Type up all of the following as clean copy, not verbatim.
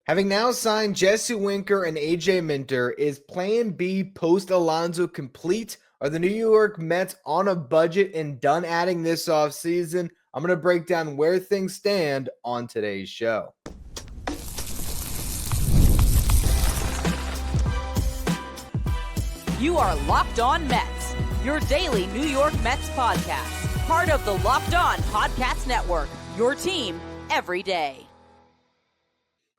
Having now signed Jesse Winker and A.J. Minter, is Plan B post Alonzo complete? Are the New York Mets on a budget and done adding this offseason? I'm going to break down where things stand on today's show. You are Locked On Mets, your daily New York Mets podcast. Part of the Locked On Podcast Network, your team every day.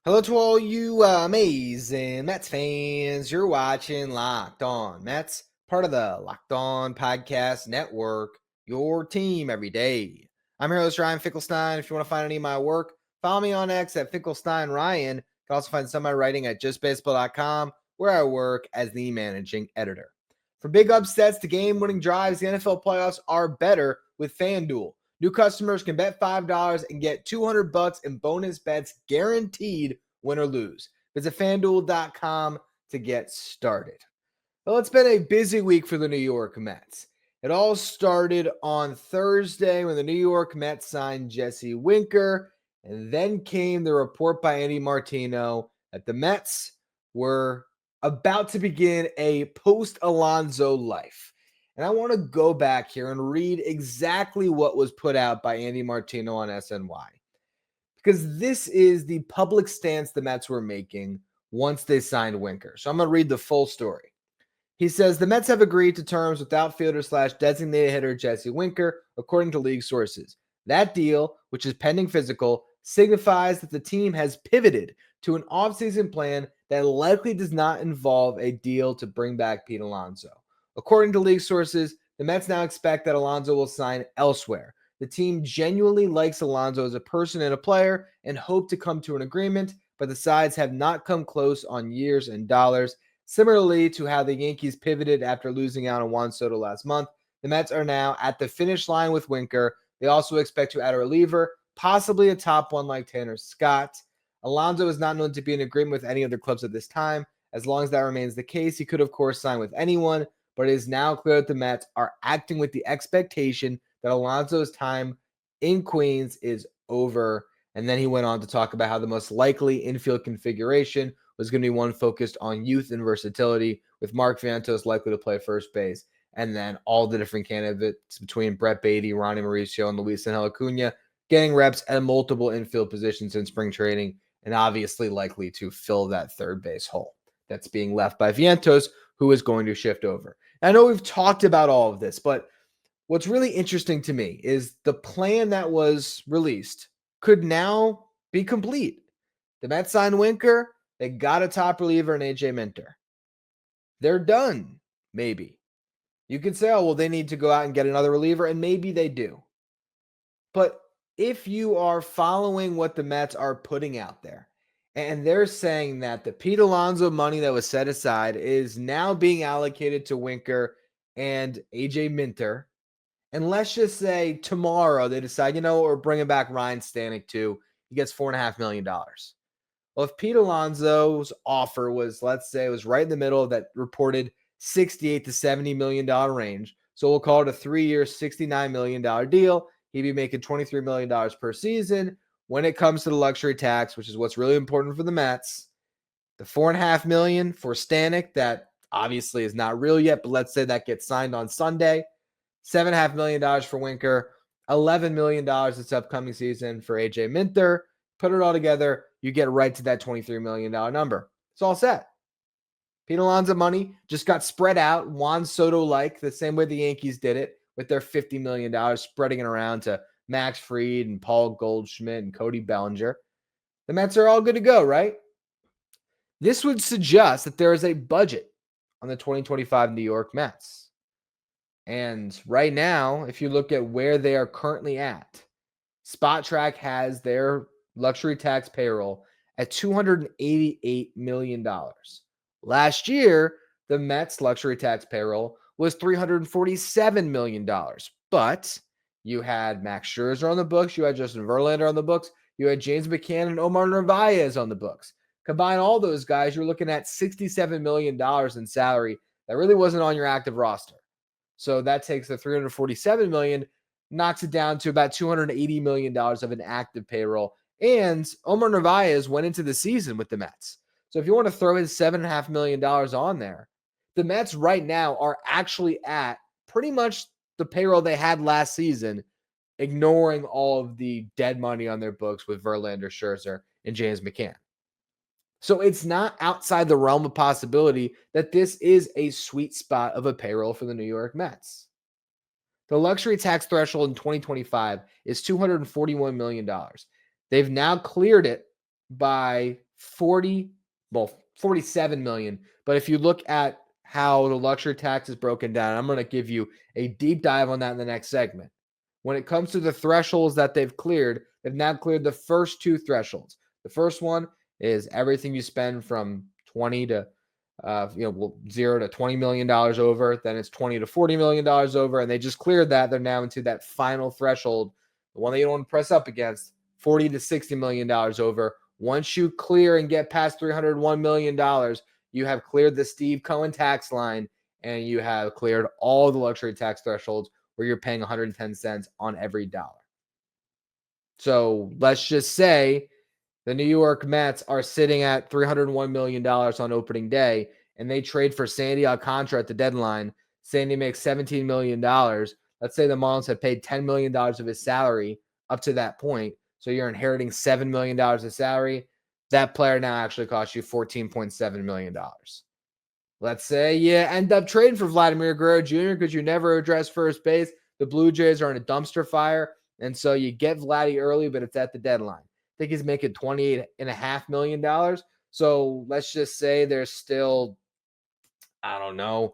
Hello to all you amazing Mets fans. You're watching Locked On Mets, part of the Locked On Podcast Network, your team every day. I'm your host, Ryan Finkelstein. If you want to find any of my work, follow me on X at Finkelstein Ryan. You can also find some of my writing at justbaseball.com, where I work as the managing editor. From big upsets to game-winning drives, the NFL playoffs are better with FanDuel. New customers can bet $5 and get $200 in bonus bets guaranteed, win or lose. Visit FanDuel.com to get started. Well, it's been a busy week for the New York Mets. It all started on Thursday when the New York Mets signed Jesse Winker, and then came the report by Andy Martino that the Mets were about to begin a post-Alonzo life. And I want to go back here and read exactly what was put out by Andy Martino on SNY. Because this is the public stance the Mets were making once they signed Winker. So I'm going to read the full story. He says, the Mets have agreed to terms with outfielder/designated hitter Jesse Winker, according to league sources. That deal, which is pending physical, signifies that the team has pivoted to an offseason plan that likely does not involve a deal to bring back Pete Alonso. According to league sources, the Mets now expect that Alonzo will sign elsewhere. The team genuinely likes Alonzo as a person and a player and hope to come to an agreement, but the sides have not come close on years and dollars. Similarly to how the Yankees pivoted after losing out on Juan Soto last month, the Mets are now at the finish line with Winker. They also expect to add a reliever, possibly a top one like Tanner Scott. Alonzo is not known to be in agreement with any other clubs at this time. As long as that remains the case, he could, of course, sign with anyone, but it is now clear that the Mets are acting with the expectation that Alonso's time in Queens is over. And then he went on to talk about how the most likely infield configuration was going to be one focused on youth and versatility, with Mark Vientos likely to play first base, and then all the different candidates between Brett Beatty, Ronnie Mauricio, and Luis Angel Acuna getting reps at multiple infield positions in spring training, and obviously likely to fill that third base hole that's being left by Vientos, who is going to shift over. I know we've talked about all of this, but what's really interesting to me is the plan that was released could now be complete. The Mets signed Winker. They got a top reliever in A.J. Minter. They're done, maybe. You could say, oh, well, they need to go out and get another reliever, and maybe they do. But if you are following what the Mets are putting out there, and they're saying that the Pete Alonso money that was set aside is now being allocated to Winker and A.J. Minter, and let's just say tomorrow they decide, we're bringing back Ryan Stanek too. He gets $4.5 million. Well, if Pete Alonso's offer was, let's say, it was right in the middle of that reported $68 to $70 million range, so we'll call it a 3-year, $69 million deal. He'd be making $23 million per season. When it comes to the luxury tax, which is what's really important for the Mets, the $4.5 million for Stanek, that obviously is not real yet, but let's say that gets signed on Sunday. $7.5 million for Winker, $11 million this upcoming season for A.J. Minter. Put it all together, you get right to that $23 million number. It's all set. Pete Alonso money just got spread out, Juan Soto-like, the same way the Yankees did it with their $50 million, spreading it around to Max Fried and Paul Goldschmidt and Cody Bellinger. The Mets are all good to go, right? This would suggest that there is a budget on the 2025 New York Mets. And right now, if you look at where they are currently at, SpotTrack has their luxury tax payroll at $288 million. Last year, the Mets luxury tax payroll was $347 million. But you had Max Scherzer on the books, you had Justin Verlander on the books, you had James McCann and Omar Narvaez on the books. Combine all those guys, you're looking at $67 million in salary that really wasn't on your active roster. So that takes the $347 million, knocks it down to about $280 million of an active payroll. And Omar Narvaez went into the season with the Mets. So if you want to throw his $7.5 million on there, the Mets right now are actually at pretty much the payroll they had last season, ignoring all of the dead money on their books with Verlander, Scherzer, and James McCann. So it's not outside the realm of possibility that this is a sweet spot of a payroll for the New York Mets. The luxury tax threshold in 2025 is $241 million. They've now cleared it by 47 million. But if you look at how the luxury tax is broken down, I'm going to give you a deep dive on that in the next segment. When it comes to the thresholds that they've now cleared the first two thresholds. The first one is everything you spend from 20 to $0 to $20 million over, then it's $20 to $40 million over, and they just cleared that. They're now into that final threshold, the one that you don't want to press up against, $40 to $60 million over. Once you clear and get past $301 million, you have cleared the Steve Cohen tax line, and you have cleared all the luxury tax thresholds where you're paying 110 cents on every dollar. So let's just say the New York Mets are sitting at $301 million on opening day, and they trade for Sandy Alcantara at the deadline. Sandy makes $17 million. Let's say the Marlins have paid $10 million of his salary up to that point. So you're inheriting $7 million of salary. That player now actually costs you $14.7 million. Let's say you end up trading for Vladimir Guerrero Jr. because you never addressed first base. The Blue Jays are in a dumpster fire, and so you get Vladdy early, but it's at the deadline. I think he's making $28.5 million. So let's just say there's still, $12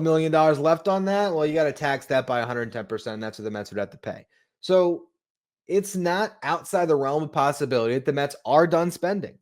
million left on that. Well, you got to tax that by 110%. And that's what the Mets would have to pay. So it's not outside the realm of possibility that the Mets are done spending.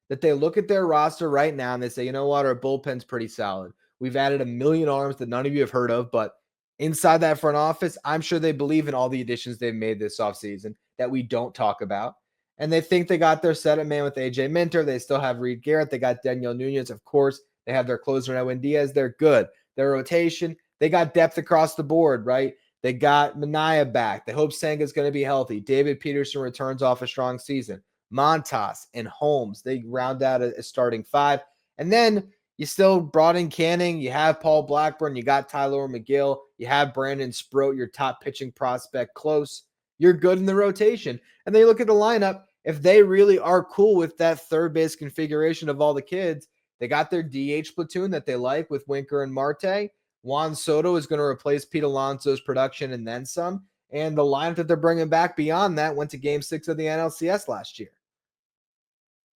That they look at their roster right now and they say, you know what, our bullpen's pretty solid. We've added 1 million arms that none of you have heard of, but inside that front office, I'm sure they believe in all the additions they've made this offseason that we don't talk about. And they think they got their set man with A.J. Minter. They still have Reed Garrett. They got Daniel Nunez, of course. They have their closer, Edwin Diaz. They're good. Their rotation, they got depth across the board, right? They got Mania back. They hope Senga's going to be healthy. David Peterson returns off a strong season. Montas and Holmes, they round out a starting five. And then you still brought in Canning. You have Paul Blackburn. You got Tyler McGill. You have Brandon Sproat, your top pitching prospect, close. You're good in the rotation. And then you look at the lineup. If they really are cool with that third base configuration of all the kids, they got their DH platoon that they like with Winker and Marte. Juan Soto is going to replace Pete Alonso's production and then some. And the lineup that they're bringing back beyond that went to Game 6 of the NLCS last year.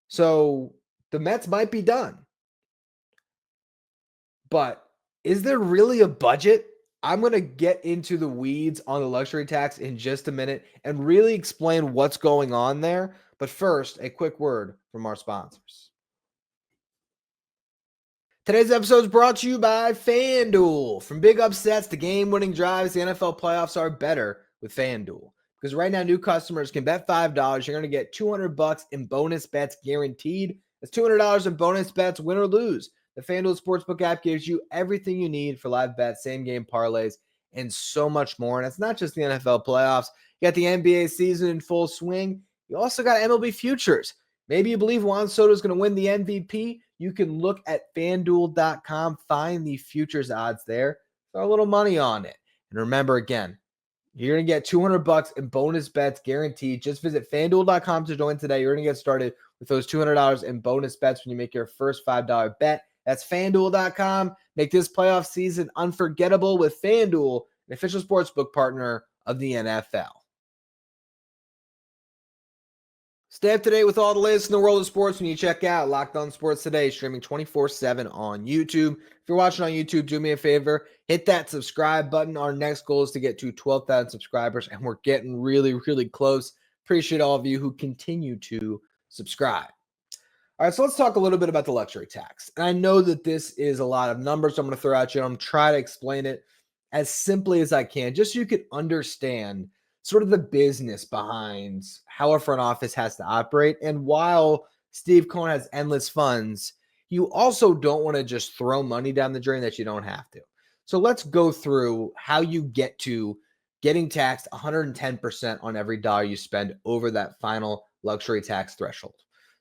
So the Mets might be done. But is there really a budget? I'm going to get into the weeds on the luxury tax in just a minute and really explain what's going on there. But first, a quick word from our sponsors. Today's episode is brought to you by FanDuel. From big upsets to game-winning drives, the NFL playoffs are better with FanDuel. Because right now, new customers can bet $5. You're going to get $200 in bonus bets guaranteed. That's $200 in bonus bets, win or lose. The FanDuel Sportsbook app gives you everything you need for live bets, same-game parlays, and so much more. And it's not just the NFL playoffs. You got the NBA season in full swing. You also got MLB futures. Maybe you believe Juan Soto is going to win the MVP. You can look at FanDuel.com, find the futures odds there, throw a little money on it. And remember, again, you're going to get $200 in bonus bets guaranteed. Just visit FanDuel.com to join today. You're going to get started with those $200 in bonus bets when you make your first $5 bet. That's FanDuel.com. Make this playoff season unforgettable with FanDuel, an official sportsbook partner of the NFL. Stay up to date with all the latest in the world of sports when you check out Locked On Sports Today, streaming 24/7 on YouTube. If you're watching on YouTube, do me a favor, hit that subscribe button. Our next goal is to get to 12,000 subscribers, and we're getting really, really close. Appreciate all of you who continue to subscribe. All right, so let's talk a little bit about the luxury tax. And I know that this is a lot of numbers I'm going to throw at you. I'm going to try to explain it as simply as I can, just so you can understand sort of the business behind how a front office has to operate. And while Steve Cohen has endless funds, you also don't want to just throw money down the drain that you don't have to. So let's go through how you get to getting taxed 110% on every dollar you spend over that final luxury tax threshold.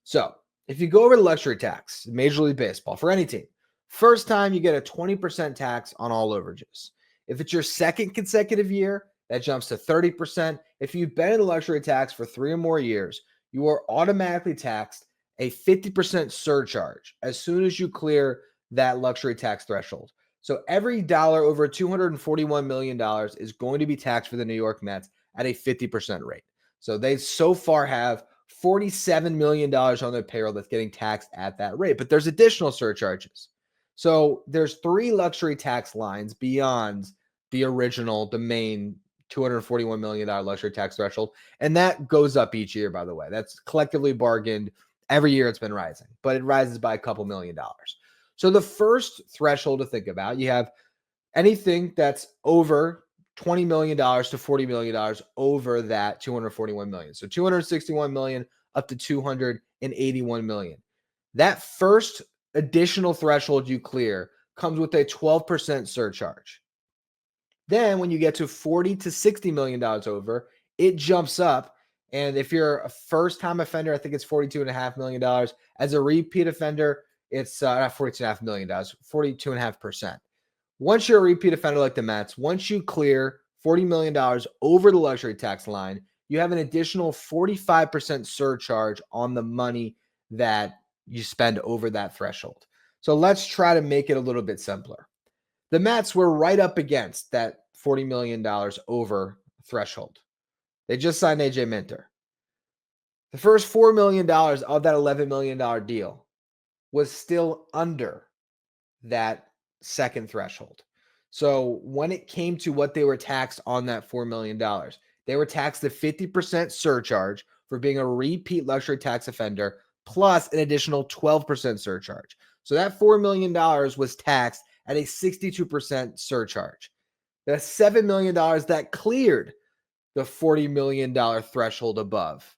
So if you go over the luxury tax, Major League Baseball, for any team, first time you get a 20% tax on all overages. If it's your second consecutive year, that jumps to 30%. If you've been in the luxury tax for 3 or more years, you are automatically taxed a 50% surcharge as soon as you clear that luxury tax threshold. So every dollar over $241 million is going to be taxed for the New York Mets at a 50% rate. So they so far have $47 million on their payroll that's getting taxed at that rate. But there's additional surcharges. So there's 3 luxury tax lines beyond the original, the main $241 million luxury tax threshold. And that goes up each year, by the way. That's collectively bargained. Every year it's been rising, but it rises by a couple $1 million. So the first threshold to think about, you have anything that's over $20 million to $40 million over that $241 million. So $261 million up to $281 million. That first additional threshold you clear comes with a 12% surcharge. Then when you get to $40 to $60 million over, it jumps up. And if you're a first-time offender, I think it's $42.5 million. As a repeat offender, it's not $42.5 million, 42.5%. Once you're a repeat offender like the Mets, once you clear $40 million over the luxury tax line, you have an additional 45% surcharge on the money that you spend over that threshold. So let's try to make it a little bit simpler. The Mets were right up against that $40 million over threshold. They just signed A.J. Minter. The first $4 million of that $11 million deal was still under that second threshold. So when it came to what they were taxed on that $4 million, they were taxed a 50% surcharge for being a repeat luxury tax offender, plus an additional 12% surcharge. So that $4 million was taxed at a 62% surcharge. The $7 million that cleared the $40 million threshold above,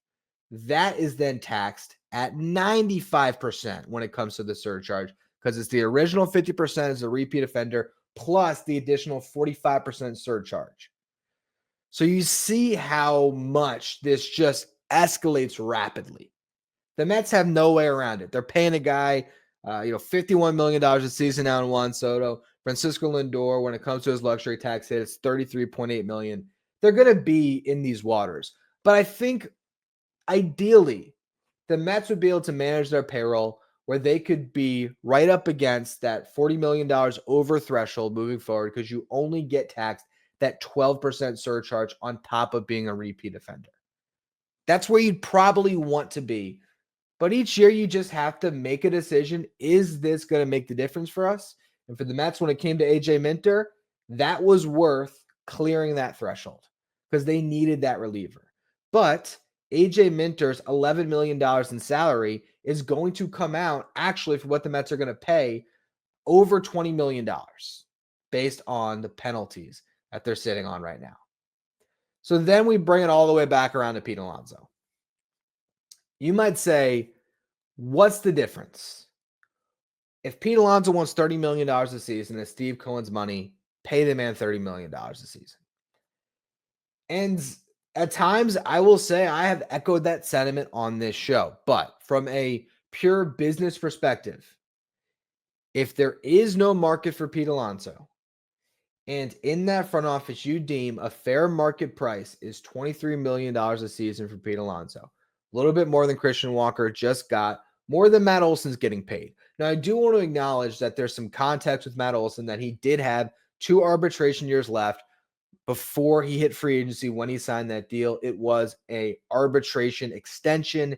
that is then taxed at 95% when it comes to the surcharge, because it's the original 50% as a repeat offender plus the additional 45% surcharge. So you see how much this just escalates rapidly. The Mets have no way around it. They're paying a guy, $51 million a season now in Juan Soto. Francisco Lindor, when it comes to his luxury tax hit, it's $33.8 million. They're going to be in these waters. But I think ideally, the Mets would be able to manage their payroll where they could be right up against that $40 million over threshold moving forward, because you only get taxed that 12% surcharge on top of being a repeat offender. That's where you'd probably want to be. But each year you just have to make a decision. Is this going to make the difference for us? And for the Mets, when it came to A.J. Minter, that was worth clearing that threshold because they needed that reliever. But A.J. Minter's $11 million in salary is going to come out actually for what the Mets are going to pay over $20 million based on the penalties that they're sitting on right now. So then we bring it all the way back around to Pete Alonso. You might say, what's the difference? If Pete Alonso wants $30 million a season and Steve Cohen's money, pay the man $30 million a season. And at times, I will say I have echoed that sentiment on this show. But from a pure business perspective, if there is no market for Pete Alonso, and in that front office you deem a fair market price is $23 million a season for Pete Alonso, a little bit more than Christian Walker just got, more than Matt Olson's getting paid. Now, I do want to acknowledge that there's some context with Matt Olson that he did have 2 arbitration years left before he hit free agency. When he signed that deal, it was a arbitration extension,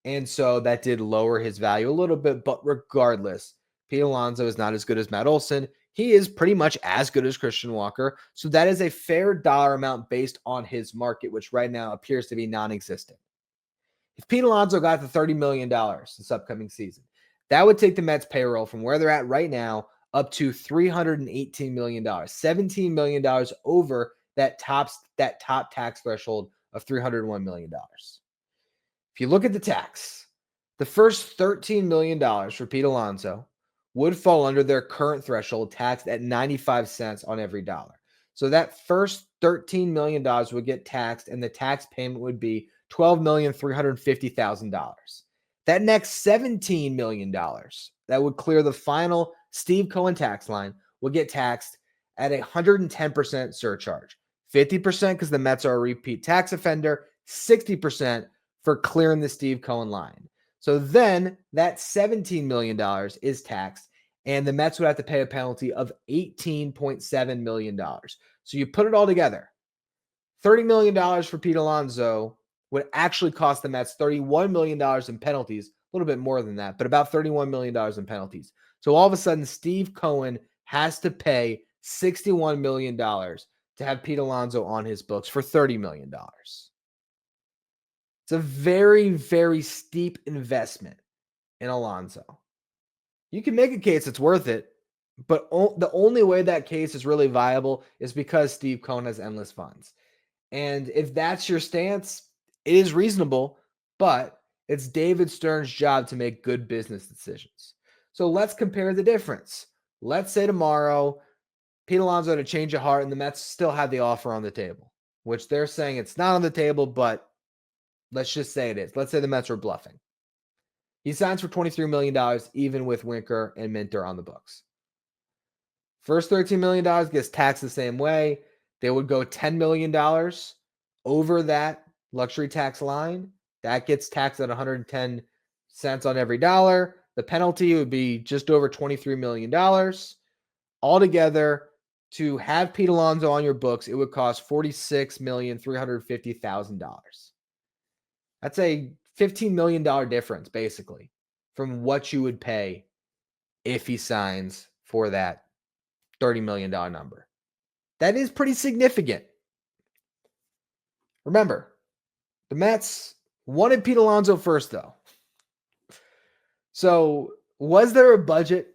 and so that did lower his value a little bit. But regardless, Pete Alonso is not as good as Matt Olson. He is pretty much as good as Christian Walker. So that is a fair dollar amount based on his market, which right now appears to be non-existent. If Pete Alonso got the $30 million this upcoming season, that would take the Mets payroll from where they're at right now up to $318 million, $17 million over that top tax threshold of $301 million. If you look at the tax, the first $13 million for Pete Alonso would fall under their current threshold, taxed at 95 cents on every dollar. So that first $13 million would get taxed, and the tax payment would be $12,350,000. That next $17 million that would clear the final Steve Cohen tax line will get taxed at a 110% surcharge. 50% because the Mets are a repeat tax offender, 60% for clearing the Steve Cohen line. So then that $17 million is taxed, and the Mets would have to pay a penalty of $18.7 million. So you put it all together, $30 million for Pete Alonso would actually cost the Mets $31 million in penalties, a little bit more than that, but about $31 million in penalties. So all of a sudden, Steve Cohen has to pay $61 million to have Pete Alonso on his books for $30 million. It's a very, very steep investment in Alonso. You can make a case it's worth it, but the only way that case is really viable is because Steve Cohen has endless funds. And if that's your stance, it is reasonable, but it's David Stern's job to make good business decisions. So let's compare the difference. Let's say tomorrow, Pete Alonso had a change of heart and the Mets still had the offer on the table, which they're saying it's not on the table, but let's just say it is. Let's say the Mets are bluffing. He signs for $23 million, even with Winker and Minter on the books. First $13 million gets taxed the same way. They would go $10 million over that luxury tax line. That gets taxed at 110 cents on every dollar. The penalty would be just over $23 million. Altogether, to have Pete Alonso on your books, it would cost $46,350,000. That's a $15 million difference, basically, from what you would pay if he signs for that $30 million number. That is pretty significant. Remember, the Mets wanted Pete Alonso first, though. So was there a budget?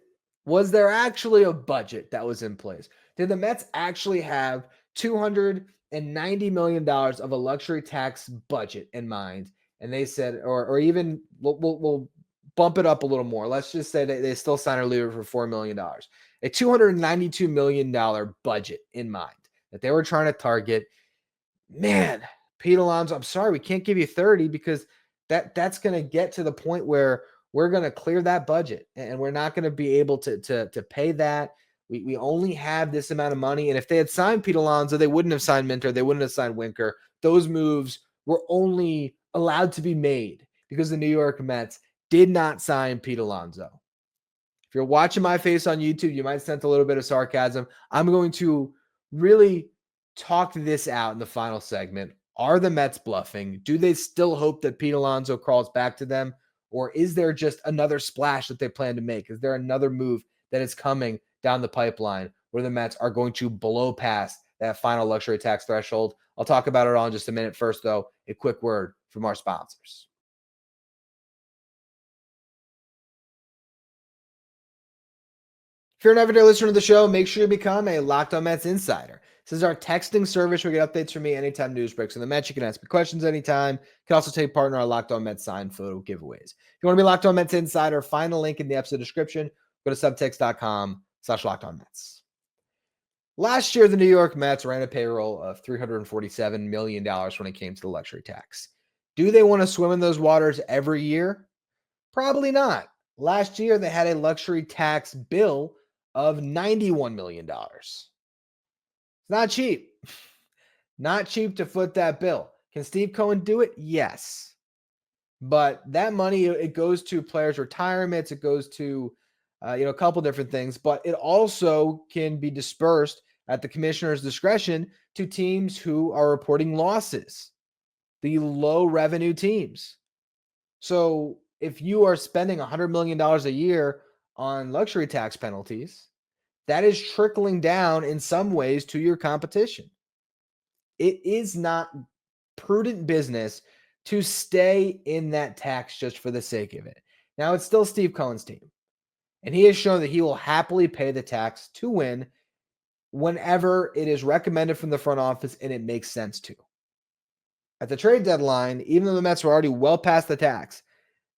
Was there actually a budget that was in place? Did the Mets actually have $290 million of a luxury tax budget in mind? And they said, or even we'll bump it up a little more. Let's just say that they still signed a leader for $4 million. A $292 million budget in mind that they were trying to target. Man, Pete Alonso, I'm sorry, we can't give you 30 because that's going to get to the point where we're going to clear that budget and we're not going to be able to pay that. We only have this amount of money. And if they had signed Pete Alonso, they wouldn't have signed Minter. They wouldn't have signed Winker. Those moves were only allowed to be made because the New York Mets did not sign Pete Alonso. If you're watching my face on YouTube, you might sense a little bit of sarcasm. I'm going to really talk this out in the final segment. Are the Mets bluffing? Do they still hope that Pete Alonso crawls back to them? Or is there just another splash that they plan to make? Is there another move that is coming down the pipeline where the Mets are going to blow past that final luxury tax threshold? I'll talk about it all in just a minute. First, though, a quick word from our sponsors. If you're an everyday listener to the show, make sure you become a Locked On Mets insider. This is our texting service. You'll get updates from me anytime news breaks on the Mets. You can ask me questions anytime. You can also take part in our Locked On Mets signed photo giveaways. If you want to be Locked On Mets insider, find the link in the episode description. Go to subtext.com/LockedOnMets. Last year, the New York Mets ran a payroll of $347 million when it came to the luxury tax. Do they want to swim in those waters every year? Probably not. Last year, they had a luxury tax bill of $91 million. It's not cheap. Not cheap to foot that bill. Can Steve Cohen do it? Yes. But that money, it goes to players' retirements. It goes to, a couple different things. But it also can be dispersed at the commissioner's discretion to teams who are reporting losses, the low revenue teams. So if you are spending $100 million a year on luxury tax penalties, that is trickling down in some ways to your competition. It is not prudent business to stay in that tax just for the sake of it. Now, it's still Steve Cohen's team, and he has shown that he will happily pay the tax to win whenever it is recommended from the front office and it makes sense to. At the trade deadline, even though the Mets were already well past the tax,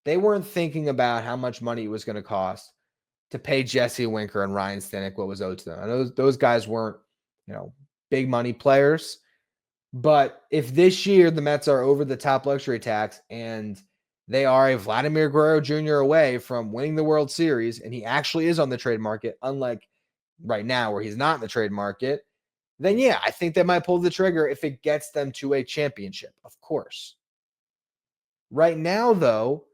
they weren't thinking about how much money it was going to cost to pay Jesse Winker and Ryan Finkelstein what was owed to them. And those guys weren't, big money players. But if this year the Mets are over the top luxury tax and they are a Vladimir Guerrero Jr. away from winning the World Series, and he actually is on the trade market, unlike right now where he's not in the trade market, then yeah, I think they might pull the trigger if it gets them to a championship, of course. Right now, though,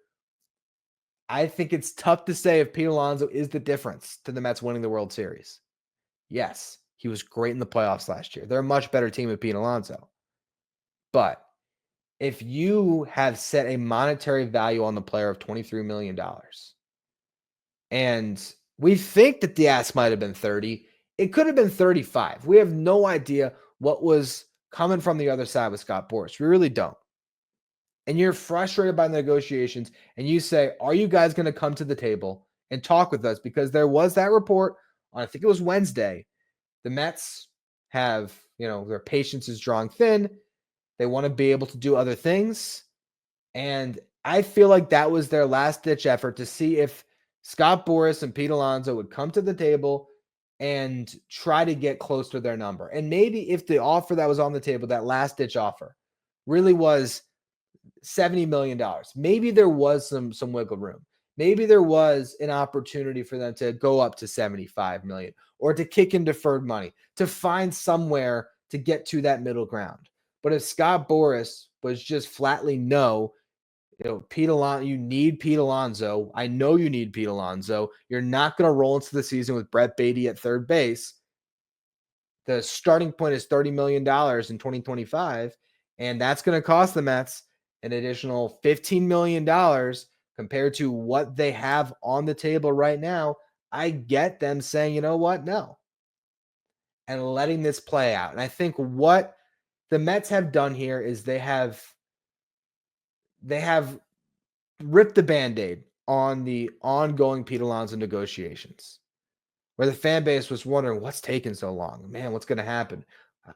I think it's tough to say if Pete Alonso is the difference to the Mets winning the World Series. Yes, he was great in the playoffs last year. They're a much better team with Pete Alonso. But if you have set a monetary value on the player of $23 million, and we think that the ask might have been 30, it could have been 35. We have no idea what was coming from the other side with Scott Boras. We really don't. And you're frustrated by the negotiations, and you say, are you guys going to come to the table and talk with us? Because there was that report on, I think it was Wednesday, the Mets have, their patience is drawing thin. They want to be able to do other things. And I feel like that was their last-ditch effort to see if Scott Boras and Pete Alonso would come to the table and try to get close to their number. And maybe if the offer that was on the table, that last-ditch offer, really was $70 million, maybe there was some wiggle room. Maybe there was an opportunity for them to go up to $75 million or to kick in deferred money, to find somewhere to get to that middle ground. But if Scott Boras was just flatly no, Pete Alonso, you need Pete Alonso. I know you need Pete Alonso. You're not going to roll into the season with Brett Beatty at third base. The starting point is $30 million in 2025, and that's going to cost the Mets an additional $15 million compared to what they have on the table right now. I get them saying, you know what? No. And letting this play out. And I think what the Mets have done here is they have ripped the Band-Aid on the ongoing Pete Alonso negotiations, where the fan base was wondering what's taking so long. Man, what's going to happen?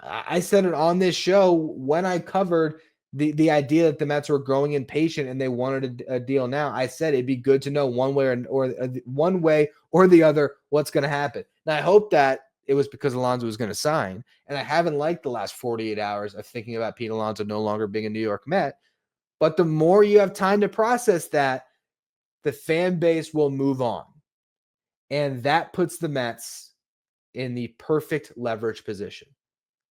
I said it on this show when I covered the idea that the Mets were growing impatient and they wanted a deal now. I said it'd be good to know one way or the other what's going to happen. And I hope that it was because Alonso was going to sign. And I haven't liked the last 48 hours of thinking about Pete Alonso no longer being a New York Met. But the more you have time to process that, the fan base will move on. And that puts the Mets in the perfect leverage position,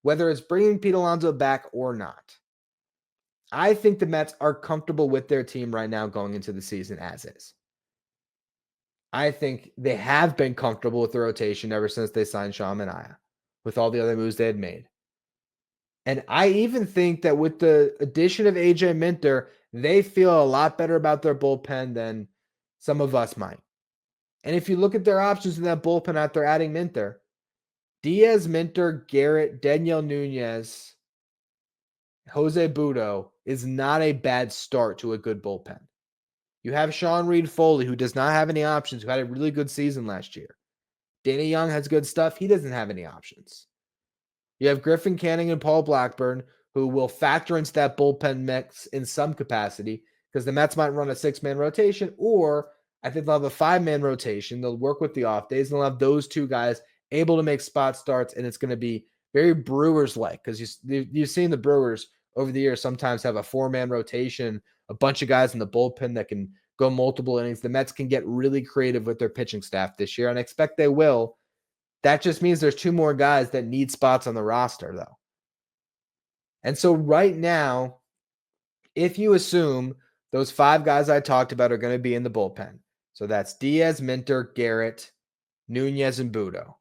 whether it's bringing Pete Alonso back or not. I think the Mets are comfortable with their team right now going into the season as is. I think they have been comfortable with the rotation ever since they signed Sean Manaea, with all the other moves they had made. And I even think that with the addition of A.J. Minter, they feel a lot better about their bullpen than some of us might. And if you look at their options in that bullpen after adding Minter, Diaz, Minter, Garrett, Daniel Nunez, Jose Butto is not a bad start to a good bullpen. You have Sean Reed-Foley, who does not have any options, who had a really good season last year. Danny Young has good stuff. He doesn't have any options. You have Griffin Canning and Paul Blackburn, who will factor into that bullpen mix in some capacity, because the Mets might run a 6-man rotation, or I think they'll have a 5-man rotation. They'll work with the off days, and they'll have those two guys able to make spot starts, and it's going to be very Brewers-like, because you've seen the Brewers over the years sometimes have a 4-man rotation, a bunch of guys in the bullpen that can go multiple innings. The Mets can get really creative with their pitching staff this year, and I expect they will. That just means there's 2 more guys that need spots on the roster, though. And so right now, if you assume those 5 guys I talked about are going to be in the bullpen, so that's Diaz, Minter, Garrett, Nunez, and Butto,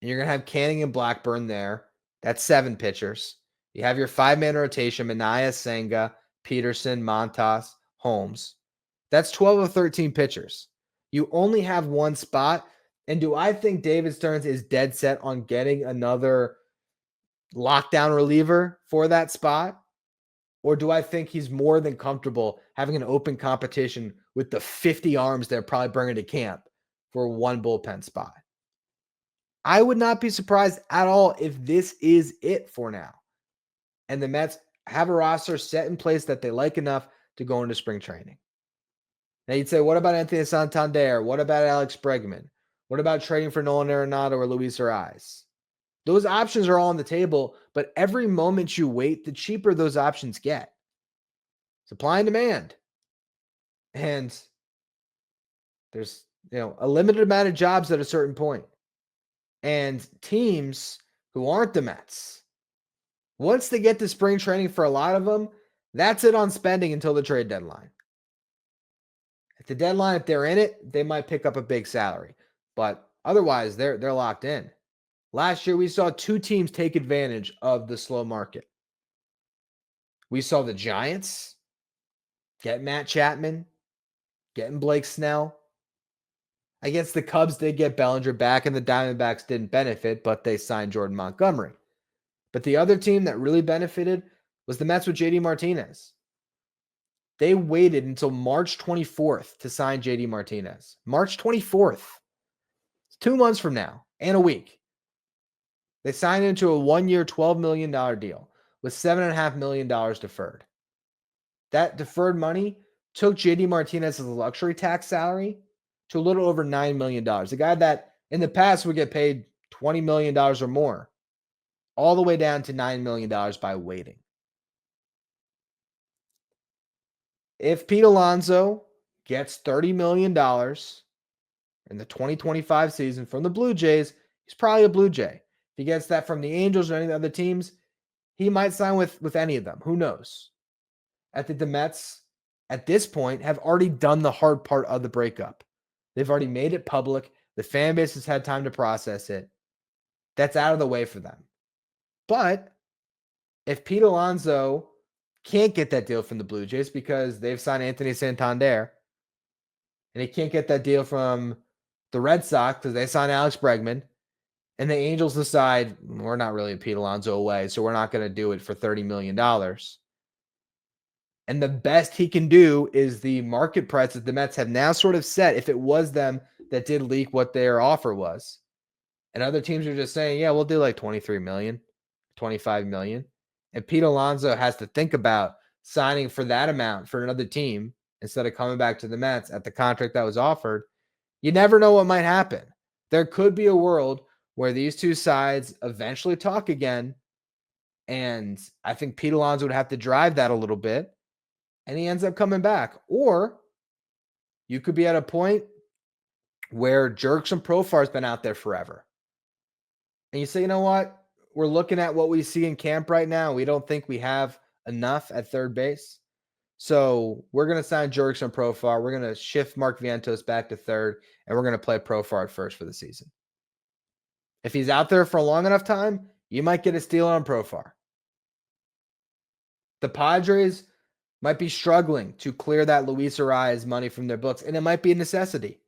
and you're going to have Canning and Blackburn there. That's 7 pitchers. You have your 5-man rotation, Manaea, Senga, Peterson, Montas, Holmes. That's 12 of 13 pitchers. You only have 1 spot. And do I think David Stearns is dead set on getting another lockdown reliever for that spot? Or do I think he's more than comfortable having an open competition with the 50 arms they're probably bringing to camp for 1 bullpen spot? I would not be surprised at all if this is it for now. And the Mets have a roster set in place that they like enough to go into spring training. Now you'd say, what about Anthony Santander? What about Alex Bregman? What about trading for Nolan Arenado or Luis Ariz? Those options are all on the table, but every moment you wait, the cheaper those options get. Supply and demand. And there's, a limited amount of jobs at a certain point. And teams who aren't the Mets, once they get to spring training, for a lot of them, that's it on spending until the trade deadline. At the deadline, if they're in it, they might pick up a big salary. But otherwise, they're locked in. Last year, we saw two teams take advantage of the slow market. We saw the Giants get Matt Chapman, getting Blake Snell. Against the Cubs, they get Bellinger back, and the Diamondbacks didn't benefit, but they signed Jordan Montgomery. But the other team that really benefited was the Mets with JD Martinez. They waited until March 24th to sign JD Martinez. March 24th. It's 2 months from now and a week. They signed into a 1-year, $12 million deal with $7.5 million deferred. That deferred money took JD Martinez's luxury tax salary to a little over $9 million. A guy that in the past would get paid $20 million or more, all the way down to $9 million by waiting. If Pete Alonso gets $30 million in the 2025 season from the Blue Jays, he's probably a Blue Jay. If he gets that from the Angels or any of the other teams, he might sign with any of them. Who knows? I think the Mets, at this point, have already done the hard part of the breakup. They've already made it public. The fan base has had time to process it. That's out of the way for them. But if Pete Alonso can't get that deal from the Blue Jays because they've signed Anthony Santander, and he can't get that deal from the Red Sox because they signed Alex Bregman, and the Angels decide, we're not really a Pete Alonso away, so we're not going to do it for $30 million. And the best he can do is the market price that the Mets have now sort of set, if it was them that did leak what their offer was. And other teams are just saying, yeah, we'll do like $23 million, $25 million. And Pete Alonso has to think about signing for that amount for another team instead of coming back to the Mets at the contract that was offered. You never know what might happen. There could be a world where these two sides eventually talk again. And I think Pete Alonso would have to drive that a little bit. And he ends up coming back. Or you could be at a point where Jurickson Profar has been out there forever. And you say, you know what? We're looking at what we see in camp right now. We don't think we have enough at third base. So we're going to sign Jurickson Profar. We're going to shift Mark Vientos back to third, and we're going to play Profar at first for the season. If he's out there for a long enough time, you might get a steal on Profar. The Padres might be struggling to clear that Luis Arraez money from their books, and it might be a necessity.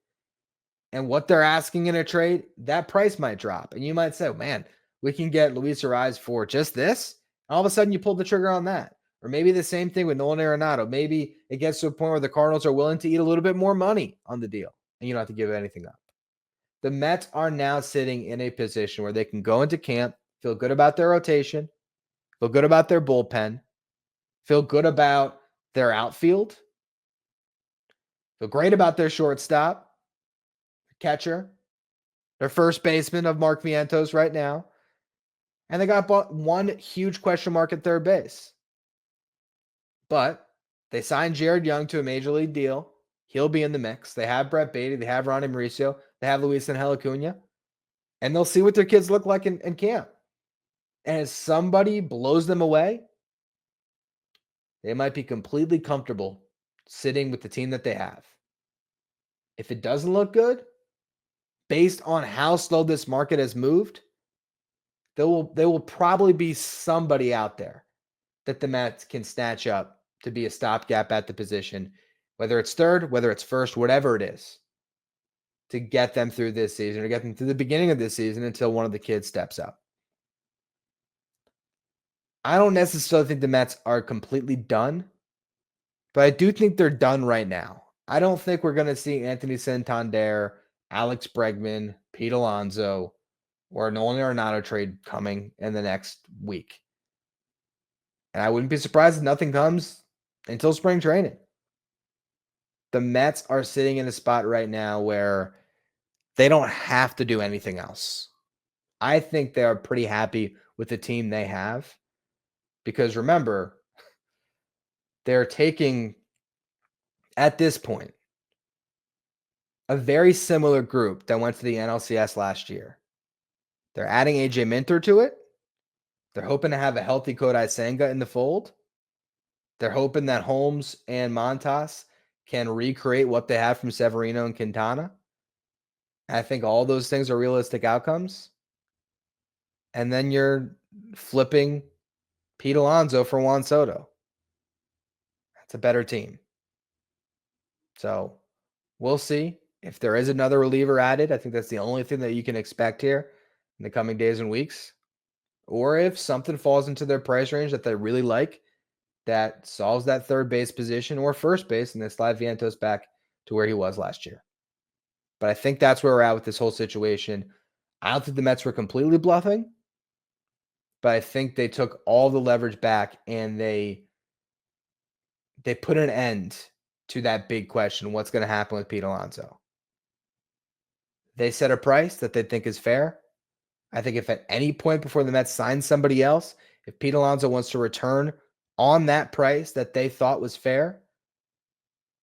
And what they're asking in a trade, that price might drop. And you might say, man, we can get Luis Arraez for just this. All of a sudden, you pull the trigger on that. Or maybe the same thing with Nolan Arenado. Maybe it gets to a point where the Cardinals are willing to eat a little bit more money on the deal, and you don't have to give anything up. The Mets are now sitting in a position where they can go into camp, feel good about their rotation, feel good about their bullpen, feel good about their outfield, feel great about their shortstop, catcher, their first baseman of Mark Vientos right now, and they got one huge question mark at third base. But they signed Jared Young to a major league deal. He'll be in the mix. They have Brett Beatty. They have Ronnie Mauricio. They have Luis Angel Acuna. And they'll see what their kids look like in camp. And if somebody blows them away, they might be completely comfortable sitting with the team that they have. If it doesn't look good, based on how slow this market has moved, there will probably be somebody out there that the Mets can snatch up to be a stopgap at the position, whether it's third, whether it's first, whatever it is, to get them through this season or get them through the beginning of this season until one of the kids steps up. I don't necessarily think the Mets are completely done, but I do think they're done right now. I don't think we're going to see Anthony Santander, Alex Bregman, Pete Alonso, or Nolan Arenado trade coming in the next week. And I wouldn't be surprised if nothing comes until spring training. The Mets are sitting in a spot right now where they don't have to do anything else. I think they're pretty happy with the team they have because remember, they're taking, at this point, a very similar group that went to the NLCS last year. They're adding A.J. Minter to it. They're hoping to have a healthy Kodai Senga in the fold. They're hoping that Holmes and Montas can recreate what they have from Severino and Quintana. I think all those things are realistic outcomes. And then you're flipping Pete Alonso for Juan Soto. That's a better team. So we'll see if there is another reliever added. I think that's the only thing that you can expect here in the coming days and weeks. Or if something falls into their price range that they really like, that solves that third base position or first base, and they slide Vientos back to where he was last year. But I think that's where we're at with this whole situation. I don't think the Mets were completely bluffing, but I think they took all the leverage back and they put an end to that big question, what's going to happen with Pete Alonso? They set a price that they think is fair. I think if at any point before the Mets sign somebody else, if Pete Alonso wants to return on that price that they thought was fair,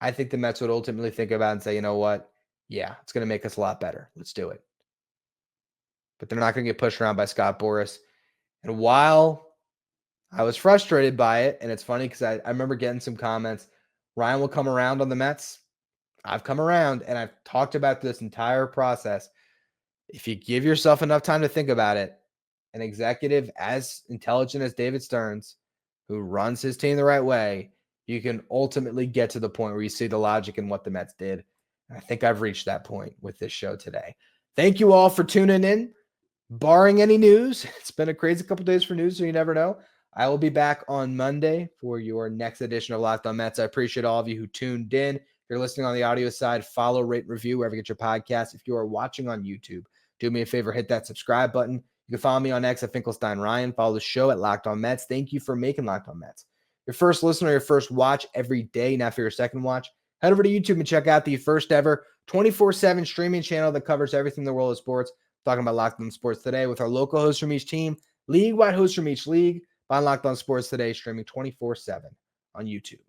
I think the Mets would ultimately think about it and say, you know what? Yeah, it's going to make us a lot better. Let's do it. But they're not going to get pushed around by Scott Boras. And while I was frustrated by it, and it's funny because I remember getting some comments, Ryan will come around on the Mets. I've come around, and I've talked about this entire process. If you give yourself enough time to think about it, an executive as intelligent as David Stearns, who runs his team the right way, you can ultimately get to the point where you see the logic in what the Mets did. And I think I've reached that point with this show today. Thank you all for tuning in. Barring any news, it's been a crazy couple days for news, so you never know. I will be back on Monday for your next edition of Locked On Mets. I appreciate all of you who tuned in. If you're listening on the audio side, follow, rate, review wherever you get your podcast. If you are watching on YouTube, do me a favor, hit that subscribe button. You can follow me on X at Finkelstein Ryan. Follow the show at Locked On Mets. Thank you for making Locked On Mets your first listen or your first watch every day. Now for your second watch, head over to YouTube and check out the first ever 24/7 streaming channel that covers everything in the world of sports. Talking about Locked On Sports Today with our local hosts from each team, league-wide hosts from each league. Find Locked On Sports Today streaming 24/7 on YouTube.